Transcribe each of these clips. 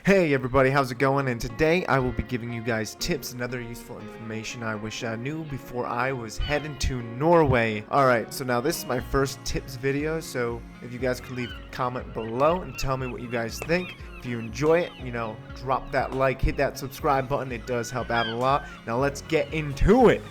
Hey everybody, how's it going? And today I will be giving you guys tips and other useful information I wish I knew before I was heading to Norway. Alright, so now this is my first tips video, so if you guys could leave a comment below and tell me what you guys think. If you enjoy it, drop that like, hit that subscribe button, it does help out a lot. Now let's get into it!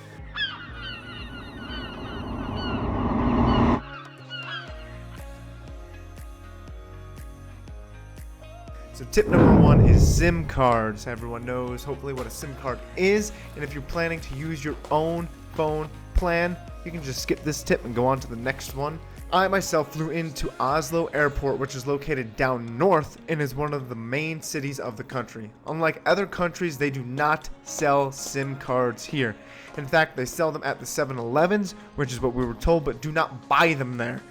So tip number one is SIM cards. Everyone knows hopefully what a SIM card is, and if you're planning to use your own phone plan, you can just skip this tip and go on to the next one. I myself flew into Oslo Airport, which is located down north and is one of the main cities of the country. Unlike other countries, they do not sell SIM cards here. In fact, they sell them at the 7-Elevens, which is what we were told, but do not buy them there.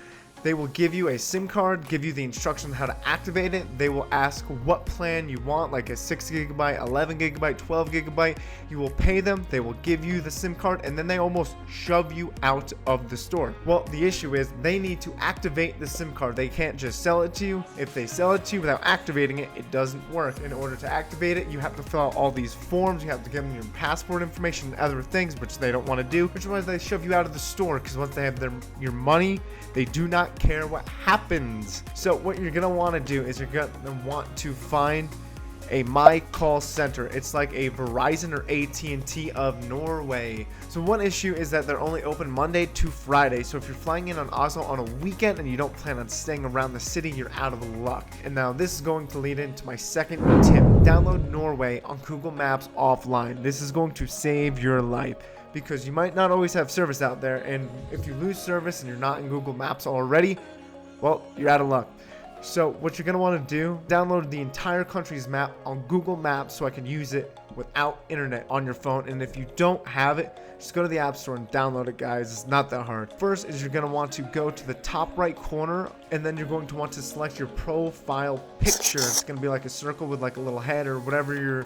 They will give you a SIM card, give you the instructions on how to activate it. They will ask what plan you want, like a 6GB, 11GB, 12GB. You will pay them, they will give you the SIM card, and then they almost shove you out of the store. Well, the issue is they need to activate the SIM card. They can't just sell it to you. If they sell it to you without activating it, it doesn't work. In order to activate it, you have to fill out all these forms. You have to give them your passport information and other things, which they don't want to do, which is why they shove you out of the store, because once they have your money, they do not care what happens. So what you're gonna want to do is you're gonna want to find a My Call Center. It's like a Verizon or AT&T of Norway. So one issue is that they're only open Monday to Friday. So if you're flying in on Oslo on a weekend and you don't plan on staying around the city, you're out of luck. And now this is going to lead into my second tip. Download Norway on Google Maps offline. This is going to save your life, because you might not always have service out there, and if you lose service and you're not in Google Maps already, well, you're out of luck. So what you're going to want to do, download the entire country's map on Google Maps so I can use it without internet on your phone. And if you don't have it, just go to the App Store and download it, guys. It's not that hard. First is you're going to want to go to the top right corner, and then you're going to want to select your profile picture. It's going to be like a circle with like a little head or whatever your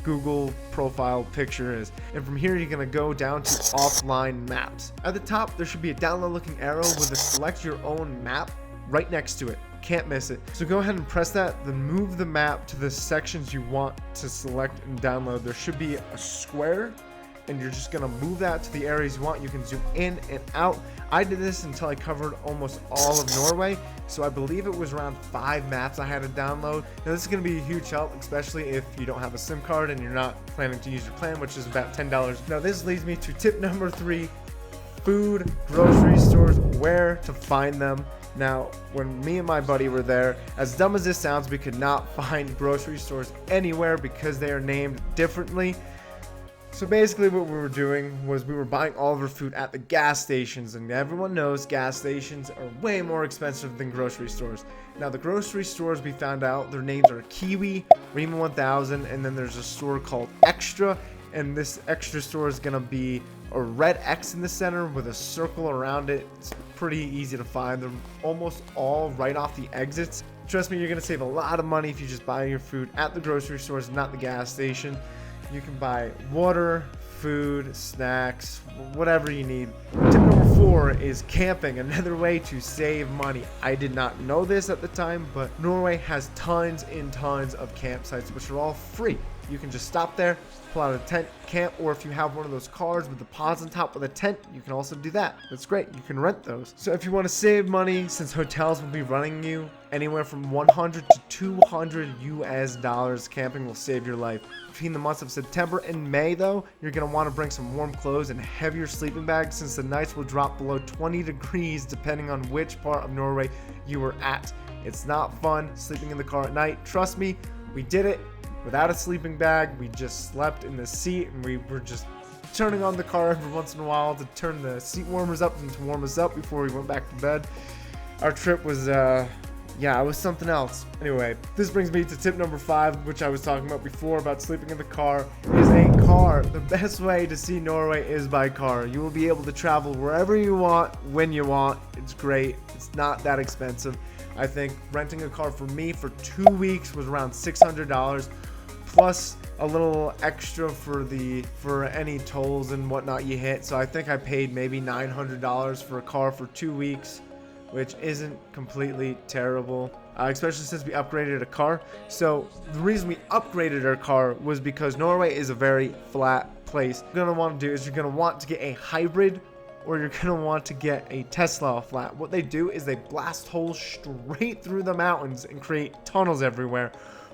Google profile picture is. And from here, you're going to go down to offline maps. At the top, there should be a download looking arrow with a select your own map right next to it. Can't miss it. So go ahead and press that, then move the map to the sections you want to select and download. There should be a square, and you're just gonna move that to the areas you want. You can zoom in and out. I did this until I covered almost all of Norway, so I believe it was around 5 maps I had to download. Now this is gonna be a huge help, especially if you don't have a SIM card and you're not planning to use your plan, which is about $10. Now this leads me to tip number 3, food, grocery stores, where to find them. Now, when me and my buddy were there, as dumb as this sounds, we could not find grocery stores anywhere because they are named differently. So basically what we were doing was we were buying all of our food at the gas stations, and everyone knows gas stations are way more expensive than grocery stores. Now the grocery stores, we found out their names are Kiwi, Rima 1000, and then there's a store called Extra, and this Extra store is gonna be a red X in the center with a circle around it. It's pretty easy to find. They're almost all right off the exits. Trust me, you're gonna save a lot of money if you just buy your food at the grocery stores, not the gas station. You can buy water, food, snacks, whatever you need. Tip number 4 is camping, another way to save money. I did not know this at the time, but Norway has tons and tons of campsites, which are all free. You can just stop there, pull out a tent, camp, or if you have one of those cars with the pods on top with a tent, you can also do that. That's great. You can rent those. So if you want to save money, since hotels will be running you anywhere from $100 to $200 US, camping will save your life. Between the months of September and May, though, you're going to want to bring some warm clothes and heavier sleeping bags, since the nights will drop below 20 degrees depending on which part of Norway you are at. It's not fun sleeping in the car at night. Trust me, we did it. Without a sleeping bag, we just slept in the seat, and we were just turning on the car every once in a while to turn the seat warmers up and to warm us up before we went back to bed. Our trip was, it was something else. Anyway, this brings me to tip number 5, which I was talking about before about sleeping in the car, is a car. The best way to see Norway is by car. You will be able to travel wherever you want, when you want. It's great. It's not that expensive. I think renting a car for me for 2 weeks was around $600. Plus a little extra for any tolls and whatnot you hit. So I think I paid maybe $900 for a car for 2 weeks, which isn't completely terrible. especially since we upgraded a car. So the reason we upgraded our car was because Norway is a very flat place. What you're going to want to do is you're going to want to get a hybrid, or you're going to want to get a Tesla flat. What they do is they blast holes straight through the mountains and create tunnels everywhere,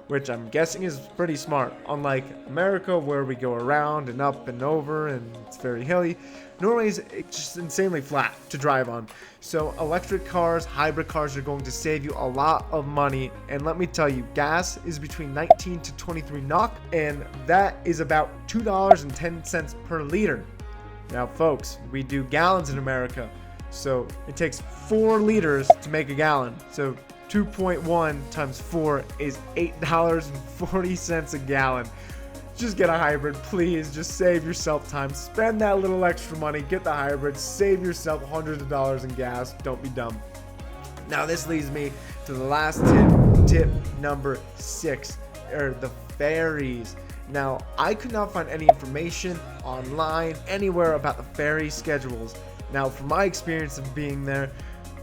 which I'm guessing is pretty smart. Unlike America, where we go around and up and over and it's very hilly, Norway's just insanely flat to drive on. So electric cars, hybrid cars are going to save you a lot of money. And let me tell you, gas is between 19 to 23 NOK, and that is about $2.10 per liter. Now, folks, we do gallons in America, so it takes 4 liters to make a gallon. So 2.1 times 4 is $8.40 a gallon. Just get a hybrid, please. Just save yourself time. Spend that little extra money. Get the hybrid. Save yourself hundreds of dollars in gas. Don't be dumb. Now, this leads me to the last tip number 6, or the ferries. Now, I could not find any information online anywhere about the ferry schedules. Now, from my experience of being there,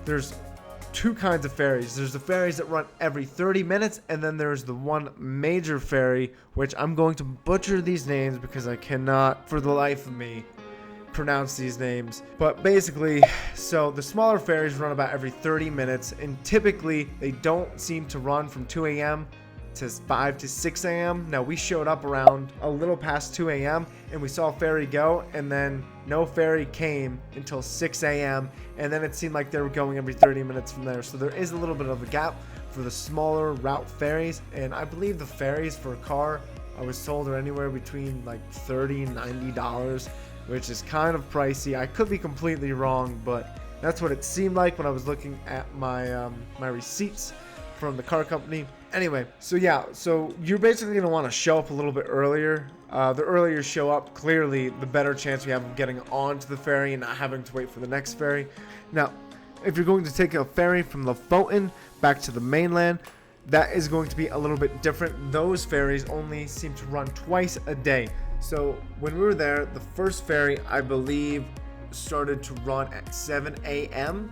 there's 2 kinds of ferries. There's the ferries that run every 30 minutes, and then there's the one major ferry, which I'm going to butcher these names because I cannot for the life of me pronounce these names. But basically, so the smaller ferries run about every 30 minutes, and typically they don't seem to run from 2 a.m. to 5 to 6 a.m. Now, we showed up around a little past 2 a.m. and we saw a ferry go, and then no ferry came until 6 a.m. and then it seemed like they were going every 30 minutes from there. So there is a little bit of a gap for the smaller route ferries, and I believe the ferries for a car, I was told, are anywhere between like $30 and $90, which is kind of pricey. I could be completely wrong, but that's what it seemed like when I was looking at my my receipts from the car company. Anyway, so yeah, so you're basically going to want to show up a little bit earlier. The earlier you show up, clearly the better chance we have of getting onto the ferry and not having to wait for the next ferry. Now, if you're going to take a ferry from Lofoten back to the mainland, that is going to be a little bit different. Those ferries only seem to run twice a day. So when we were there, the first ferry, I believe, started to run at 7 a.m.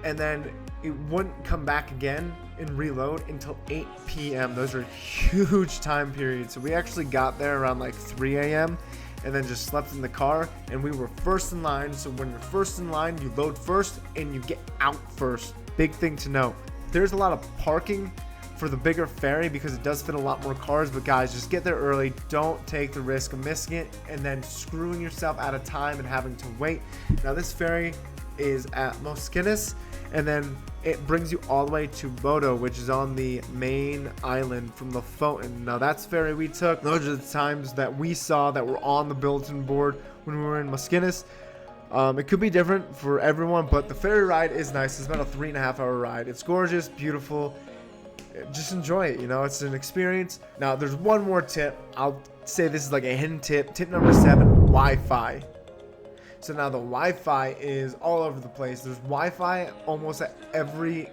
and then it wouldn't come back again and reload until 8 p.m. Those are huge time periods. So we actually got there around like 3 a.m. and then just slept in the car, and we were first in line. So when you're first in line, you load first and you get out first. Big thing to know. There's a lot of parking for the bigger ferry because it does fit a lot more cars, but guys, just get there early. Don't take the risk of missing it and then screwing yourself out of time and having to wait. Now, this ferry is at Moskenes, and then it brings you all the way to Bodo, which is on the main island from Lofoten. Now, that's the ferry we took. Those are the times that we saw that were on the bulletin board when we were in Moskenes. It could be different for everyone, but the ferry ride is nice. It's about a 3.5-hour ride. It's gorgeous, beautiful. Just enjoy it, you know, it's an experience. Now, there's one more tip. I'll say this is like a hidden tip. Tip number 7, Wi-Fi. So now the Wi-Fi is all over the place. There's Wi-Fi almost at every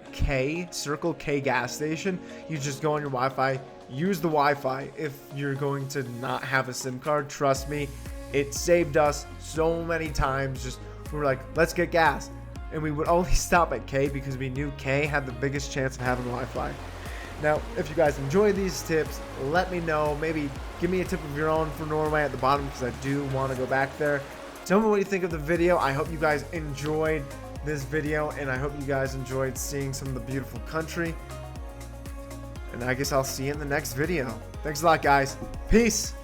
Circle K gas station. You just go on your Wi-Fi, use the Wi-Fi if you're going to not have a SIM card. Trust me, it saved us so many times. Just, we were like, let's get gas. And we would only stop at K because we knew K had the biggest chance of having Wi-Fi. Now, if you guys enjoy these tips, let me know. Maybe give me a tip of your own for Norway at the bottom because I do want to go back there. Tell me what you think of the video. I hope you guys enjoyed this video, and I hope you guys enjoyed seeing some of the beautiful country. And I guess I'll see you in the next video. Thanks a lot, guys. Peace.